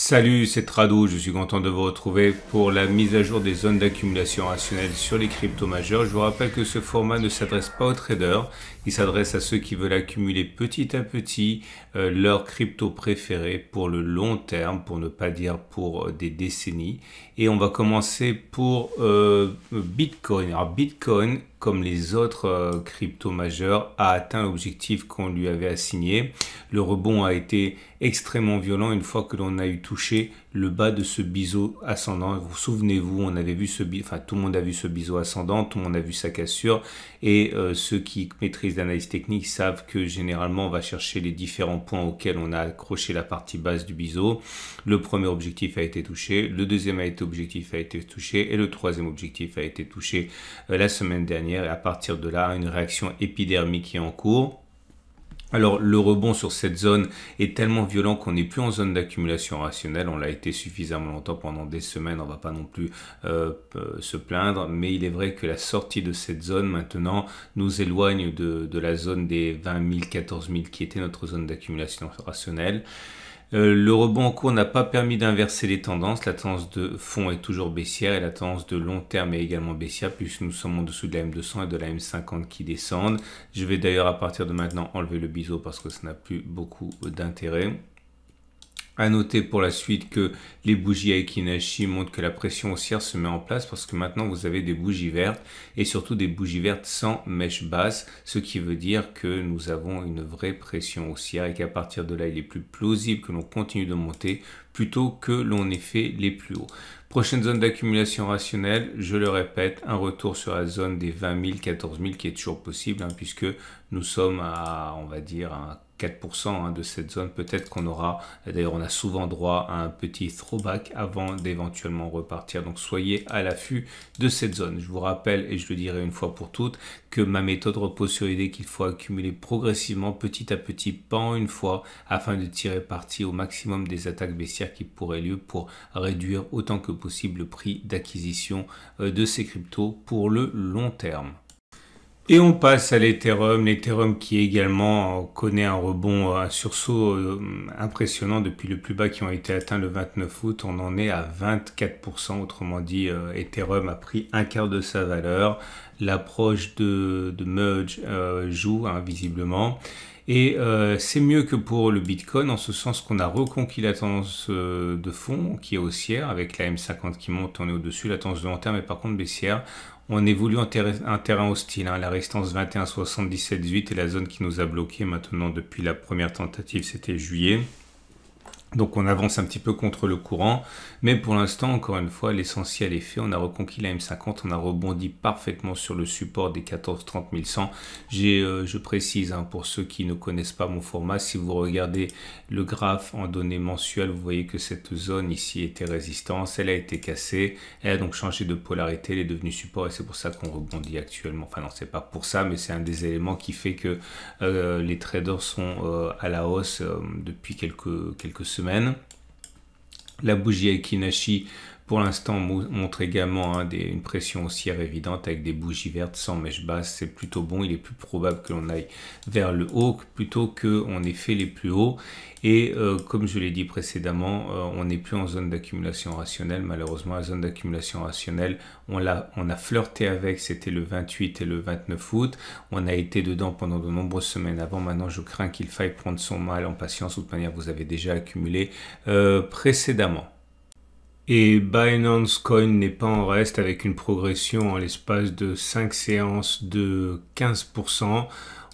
Salut, c'est Trado, je suis content de vous retrouver pour la mise à jour des zones d'accumulation rationnelle sur les cryptos majeurs. Je vous rappelle que ce format ne s'adresse pas aux traders, il s'adresse à ceux qui veulent accumuler petit à petit leurs cryptos préférés pour le long terme, pour ne pas dire pour des décennies. Et on va commencer pour Bitcoin. Alors Bitcoin, comme les autres cryptos majeurs, a atteint l'objectif qu'on lui avait assigné. Le rebond a été extrêmement violent une fois que l'on a eu touché le bas de ce biseau ascendant. Vous souvenez-vous, on avait vu tout le monde a vu ce biseau ascendant, tout le monde a vu sa cassure, et ceux qui maîtrisent l'analyse technique savent que généralement on va chercher les différents points auxquels on a accroché la partie basse du biseau. Le premier objectif a été touché, le deuxième objectif a été touché et le troisième objectif a été touché la semaine dernière, et à partir de là, une réaction épidermique est en cours. Alors le rebond sur cette zone est tellement violent qu'on n'est plus en zone d'accumulation rationnelle. On l'a été suffisamment longtemps, pendant des semaines, on ne va pas non plus se plaindre, mais il est vrai que la sortie de cette zone maintenant nous éloigne de la zone des 20 000, 14 000 qui était notre zone d'accumulation rationnelle. Le rebond en cours n'a pas permis d'inverser les tendances. La tendance de fond est toujours baissière et la tendance de long terme est également baissière, puisque nous sommes en dessous de la M200 et de la M50 qui descendent. Je vais d'ailleurs à partir de maintenant enlever le biseau parce que ça n'a plus beaucoup d'intérêt. À noter pour la suite que les bougies Aiki Nashi montrent que la pression haussière se met en place, parce que maintenant vous avez des bougies vertes et surtout des bougies vertes sans mèche basse, ce qui veut dire que nous avons une vraie pression haussière et qu'à partir de là il est plus plausible que l'on continue de monter plutôt que l'on ait fait les plus hauts. Prochaine zone d'accumulation rationnelle, je le répète, un retour sur la zone des 20 000, 14 000 qui est toujours possible, puisque nous sommes à, on va dire, à 4% de cette zone. Peut-être qu'on aura, d'ailleurs on a souvent droit à un petit throwback avant d'éventuellement repartir. Donc soyez à l'affût de cette zone. Je vous rappelle, et je le dirai une fois pour toutes, que ma méthode repose sur l'idée qu'il faut accumuler progressivement, petit à petit, pas en une fois, afin de tirer parti au maximum des attaques baissières qui pourraient lieu pour réduire autant que possible le prix d'acquisition de ces cryptos pour le long terme. Et on passe à l'Ethereum. L'Ethereum qui également connaît un rebond, un sursaut impressionnant depuis le plus bas qui ont été atteints le 29 août. On en est à 24%. Autrement dit, Ethereum a pris un quart de sa valeur. L'approche de merge joue visiblement. Et c'est mieux que pour le Bitcoin en ce sens qu'on a reconquis la tendance de fond qui est haussière avec la M50 qui monte, on est au-dessus, la tendance de long terme est par contre baissière. On évolue en un terrain hostile, la résistance 21,77,18 est la zone qui nous a bloqué maintenant depuis la première tentative, c'était juillet. Donc on avance un petit peu contre le courant, mais pour l'instant, encore une fois, l'essentiel est fait. On a reconquis la M50, on a rebondi parfaitement sur le support des 14 100. Je précise, pour ceux qui ne connaissent pas mon format, si vous regardez le graphe en données mensuelles, vous voyez que cette zone ici était résistance, elle a été cassée, elle a donc changé de polarité, elle est devenue support et c'est pour ça qu'on rebondit actuellement. Enfin non, c'est pas pour ça, mais c'est un des éléments qui fait que les traders sont à la hausse depuis quelques semaines. La bougie Aiki Nashi pour l'instant montre également une pression haussière évidente avec des bougies vertes sans mèche basse. C'est plutôt bon, il est plus probable que l'on aille vers le haut plutôt qu'on ait fait les plus hauts. Et comme je l'ai dit précédemment, on n'est plus en zone d'accumulation rationnelle. Malheureusement, la zone d'accumulation rationnelle, on a flirté avec, c'était le 28 et le 29 août. On a été dedans pendant de nombreuses semaines avant. Maintenant, je crains qu'il faille prendre son mal en patience. De toute manière, vous avez déjà accumulé précédemment. Et Binance Coin n'est pas en reste avec une progression en l'espace de 5 séances de 15%.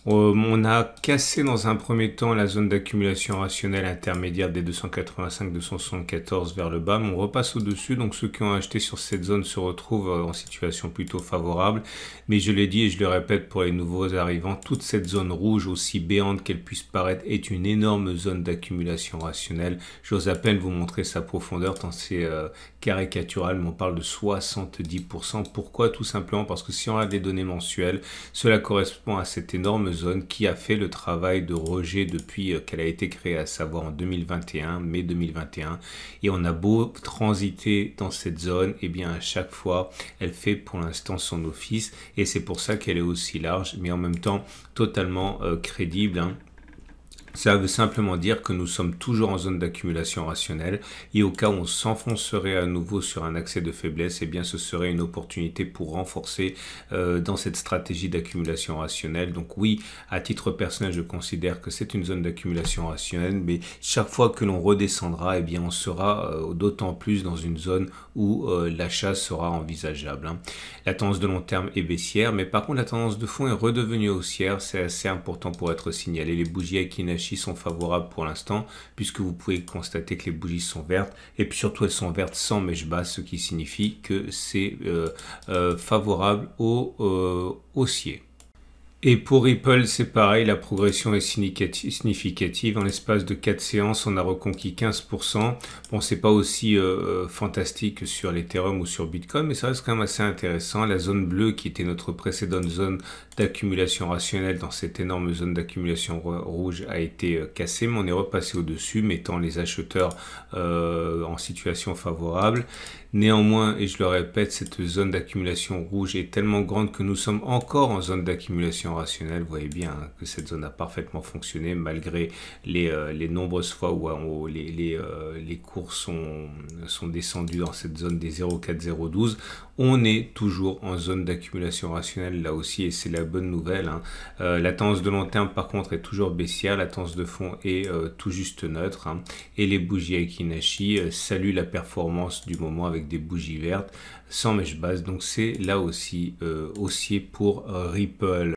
On a cassé dans un premier temps la zone d'accumulation rationnelle intermédiaire des 285-274 vers le bas, mais on repasse au-dessus. Donc ceux qui ont acheté sur cette zone se retrouvent en situation plutôt favorable. Mais je l'ai dit et je le répète pour les nouveaux arrivants, toute cette zone rouge, aussi béante qu'elle puisse paraître, est une énorme zone d'accumulation rationnelle. J'ose à peine vous montrer sa profondeur tant c'est caricatural, mais on parle de 70%. Pourquoi? Tout simplement parce que si on a des données mensuelles, cela correspond à cette énorme zone qui a fait le travail de rejet depuis qu'elle a été créée, à savoir en 2021, mai 2021. Et on a beau transiter dans cette zone, et bien à chaque fois, elle fait pour l'instant son office. Et c'est pour ça qu'elle est aussi large, mais en même temps totalement crédible. Ça veut simplement dire que nous sommes toujours en zone d'accumulation rationnelle et au cas où on s'enfoncerait à nouveau sur un accès de faiblesse, eh bien ce serait une opportunité pour renforcer dans cette stratégie d'accumulation rationnelle. Donc oui, à titre personnel, je considère que c'est une zone d'accumulation rationnelle, mais chaque fois que l'on redescendra, eh bien on sera d'autant plus dans une zone où l'achat sera envisageable. La tendance de long terme est baissière, mais par contre la tendance de fond est redevenue haussière. C'est assez important pour être signalé. Les bougies Akinhachi sont favorables pour l'instant puisque vous pouvez constater que les bougies sont vertes et puis surtout elles sont vertes sans mèche basse, ce qui signifie que c'est favorable au haussier. Et pour Ripple, c'est pareil, la progression est significative. En l'espace de 4 séances, on a reconquis 15%. Bon, c'est pas aussi fantastique que sur l'Ethereum ou sur Bitcoin, mais ça reste quand même assez intéressant. La zone bleue, qui était notre précédente zone d'accumulation rationnelle dans cette énorme zone d'accumulation rouge, a été cassée, mais on est repassé au-dessus, mettant les acheteurs en situation favorable. Néanmoins, et je le répète, cette zone d'accumulation rouge est tellement grande que nous sommes encore en zone d'accumulation rationnelle. Vous voyez bien que cette zone a parfaitement fonctionné malgré les nombreuses fois où les cours sont descendus dans cette zone des 0,4012. On est toujours en zone d'accumulation rationnelle là aussi et c'est la bonne nouvelle. La tendance de long terme par contre est toujours baissière, la tendance de fond est tout juste neutre et les bougies Akinhachi saluent la performance du moment avec des bougies vertes sans mèche basse, donc c'est là aussi haussier pour Ripple.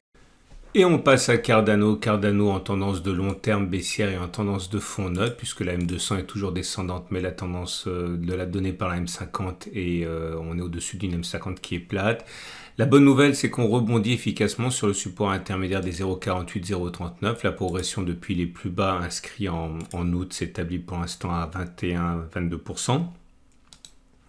Et on passe à Cardano. Cardano en tendance de long terme baissière et en tendance de fond neutre, puisque la M200 est toujours descendante, mais la tendance de la donnée par la M50 et on est au-dessus d'une M50 qui est plate. La bonne nouvelle, c'est qu'on rebondit efficacement sur le support intermédiaire des 0,48-0,39. La progression depuis les plus bas inscrits en août s'établit pour l'instant à 21-22%.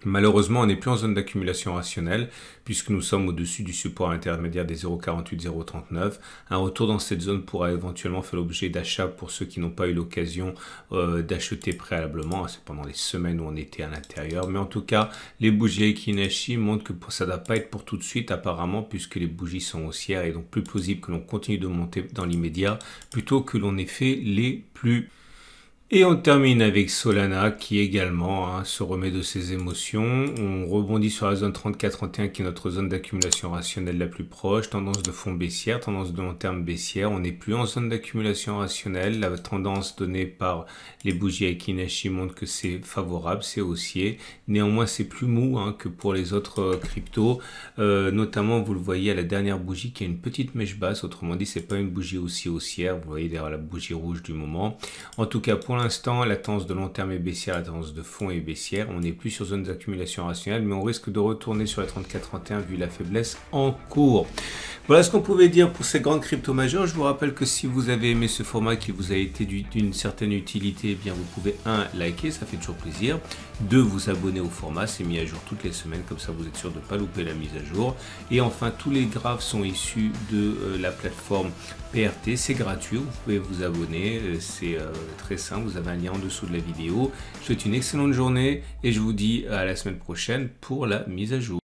Malheureusement, on n'est plus en zone d'accumulation rationnelle puisque nous sommes au-dessus du support intermédiaire des 0,48-0,39. Un retour dans cette zone pourra éventuellement faire l'objet d'achats pour ceux qui n'ont pas eu l'occasion d'acheter préalablement. C'est pendant les semaines où on était à l'intérieur. Mais en tout cas, les bougies Akinhachi montrent que ça ne doit pas être pour tout de suite apparemment puisque les bougies sont haussières et donc plus plausible que l'on continue de monter dans l'immédiat plutôt que l'on ait fait les plus. Et on termine avec Solana qui également se remet de ses émotions. On rebondit sur la zone 34-31 qui est notre zone d'accumulation rationnelle la plus proche. Tendance de fond baissière, tendance de long terme baissière. On n'est plus en zone d'accumulation rationnelle. La tendance donnée par les bougies Akinhachi montre que c'est favorable, c'est haussier. Néanmoins, c'est plus mou que pour les autres cryptos. Notamment, vous le voyez à la dernière bougie qui a une petite mèche basse. Autrement dit, c'est pas une bougie aussi haussière. Vous voyez derrière la bougie rouge du moment. En tout cas, pour l'instant, la tendance de long terme est baissière, la tendance de fond est baissière. On n'est plus sur zone d'accumulation rationnelle, mais on risque de retourner sur les 34-31 vu la faiblesse en cours. Voilà ce qu'on pouvait dire pour ces grandes cryptos majeures. Je vous rappelle que si vous avez aimé ce format qui vous a été d'une certaine utilité, eh bien vous pouvez 1. Liker, ça fait toujours plaisir. 2. Vous abonner au format, c'est mis à jour toutes les semaines, comme ça vous êtes sûr de ne pas louper la mise à jour. Et enfin, tous les graphes sont issus de la plateforme PRT, c'est gratuit, vous pouvez vous abonner, c'est très simple, vous avez un lien en dessous de la vidéo. Je vous souhaite une excellente journée et je vous dis à la semaine prochaine pour la mise à jour.